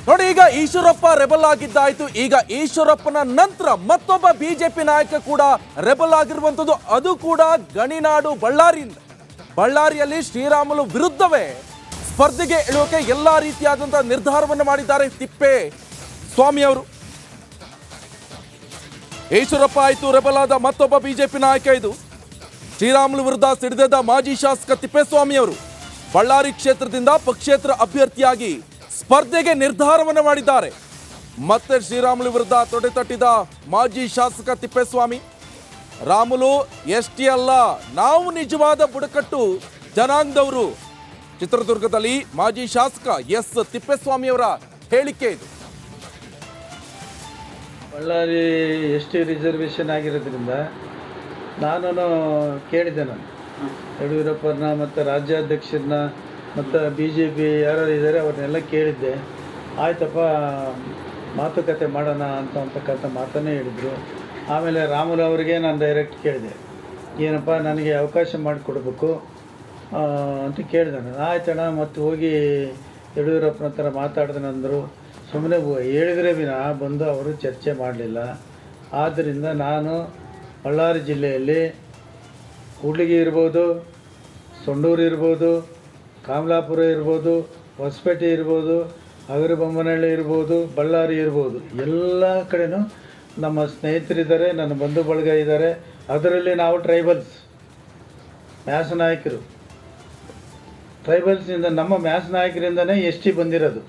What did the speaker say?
ನೋಡಿ, ಈಗ ಈಶ್ವರಪ್ಪ ರೆಬಲ್ ಆಗಿದ್ದಾಯ್ತು. ಈಗ ಈಶ್ವರಪ್ಪನ ನಂತರ ಮತ್ತೊಬ್ಬ ಬಿಜೆಪಿ ನಾಯಕ ಕೂಡ ರೆಬಲ್ ಆಗಿರುವಂಥದ್ದು, ಅದು ಕೂಡ ಗಣಿನಾಡು ಬಳ್ಳಾರಿಯಿಂದ. ಬಳ್ಳಾರಿಯಲ್ಲಿ ಶ್ರೀರಾಮುಲು ವಿರುದ್ಧವೇ ಸ್ಪರ್ಧೆಗೆ ಇಳುವಕ್ಕೆ ಎಲ್ಲಾ ರೀತಿಯಾದಂತಹ ನಿರ್ಧಾರವನ್ನು ಮಾಡಿದ್ದಾರೆ ತಿಪ್ಪೇಸ್ವಾಮಿ ಅವರು. ಈಶ್ವರಪ್ಪ ಆಯ್ತು ರೆಬಲ್ ಆದ ಮತ್ತೊಬ್ಬ ಬಿಜೆಪಿ ನಾಯಕ. ಇದು ಶ್ರೀರಾಮುಲು ವಿರುದ್ಧ ಸಿಡಿದೆದ್ದ ಮಾಜಿ ಶಾಸಕ ತಿಪ್ಪೇಸ್ವಾಮಿ ಅವರು ಬಳ್ಳಾರಿ ಕ್ಷೇತ್ರದಿಂದ ಪಕ್ಷೇತರ ಅಭ್ಯರ್ಥಿಯಾಗಿ ಸ್ಪರ್ಧೆಗೆ ನಿರ್ಧಾರವನ್ನು ಮಾಡಿದ್ದಾರೆ. ಮತ್ತೆ ಶ್ರೀರಾಮುಲು ವಿರುದ್ಧ ತೊಡೆ ತಟ್ಟಿದ ಮಾಜಿ ಶಾಸಕ ತಿಪ್ಪೇಸ್ವಾಮಿ, ರಾಮುಲು ಎಸ್ಟಿ ಅಲ್ಲ, ನಾವು ನಿಜವಾದ ಬುಡಕಟ್ಟು ಜನಾಂಗದವರು. ಚಿತ್ರದುರ್ಗದಲ್ಲಿ ಮಾಜಿ ಶಾಸಕ ಎಸ್ ತಿಪ್ಪೇಸ್ವಾಮಿ ಅವರ ಹೇಳಿಕೆ ಇದು. ಬಳ್ಳಾರಿ ಎಸ್ಟಿ ರಿಸರ್ವೇಷನ್ ಆಗಿರೋದ್ರಿಂದ ನಾನು ಕೇಳಿದ್ದೆ, ನಾನು ಯಡಿಯೂರಪ್ಪರನ್ನ ಮತ್ತು ರಾಜ್ಯಾಧ್ಯಕ್ಷರನ್ನ ಮತ್ತು ಬಿ ಜೆ ಪಿ ಯಾರು ಇದ್ದಾರೆ ಅವ್ರನ್ನೆಲ್ಲ ಕೇಳಿದ್ದೆ. ಆಯ್ತಪ್ಪ, ಮಾತುಕತೆ ಮಾಡೋಣ ಅಂತಕ್ಕಂಥ ಮಾತನ್ನೇ ಹೇಳಿದರು. ಆಮೇಲೆ ರಾಮುಲು ಅವರಿಗೆ ನಾನು ಡೈರೆಕ್ಟ್ ಕೇಳಿದೆ, ಏನಪ್ಪ ನನಗೆ ಅವಕಾಶ ಮಾಡಿಕೊಡ್ಬೇಕು ಅಂತ ಕೇಳಿದೆ ನಾನು. ಆಯ್ತಣ್ಣ, ಮತ್ತು ಹೋಗಿ ಯಡಿಯೂರಪ್ಪನ ಹತ್ರ ಮಾತಾಡ್ದನಂದರು. ಸುಮ್ಮನೆ ಹೇಳಿದರೆ ವಿನ ಬಂದು ಅವರು ಚರ್ಚೆ ಮಾಡಲಿಲ್ಲ. ಆದ್ದರಿಂದ ನಾನು ಬಳ್ಳಾರಿ ಜಿಲ್ಲೆಯಲ್ಲಿ ಕೂಡ್ಲಿಗಿ ಇರ್ಬೋದು, ಸೊಂಡೂರು ಇರ್ಬೋದು, ಕಮಲಾಪುರ ಇರ್ಬೋದು, ಹೊಸಪೇಟೆ ಇರ್ಬೋದು, ಹಗರಿಬೊಮ್ಮನಹಳ್ಳಿ ಇರ್ಬೋದು, ಬಳ್ಳಾರಿ ಇರ್ಬೋದು, ಎಲ್ಲ ಕಡೆನೂ ನಮ್ಮ ಸ್ನೇಹಿತರಿದ್ದಾರೆ, ನನ್ನ ಬಂಧು ಬಳಗ ಇದ್ದಾರೆ. ಅದರಲ್ಲಿ ನಾವು ಟ್ರೈಬಲ್ಸ್ ಮ್ಯಾಸ್ ನಾಯಕರು. ಟ್ರೈಬಲ್ಸಿಂದ ನಮ್ಮ ಮ್ಯಾಸ್ ನಾಯಕರಿಂದನೇ ಎಸ್ ಟಿ ಬಂದಿರೋದು.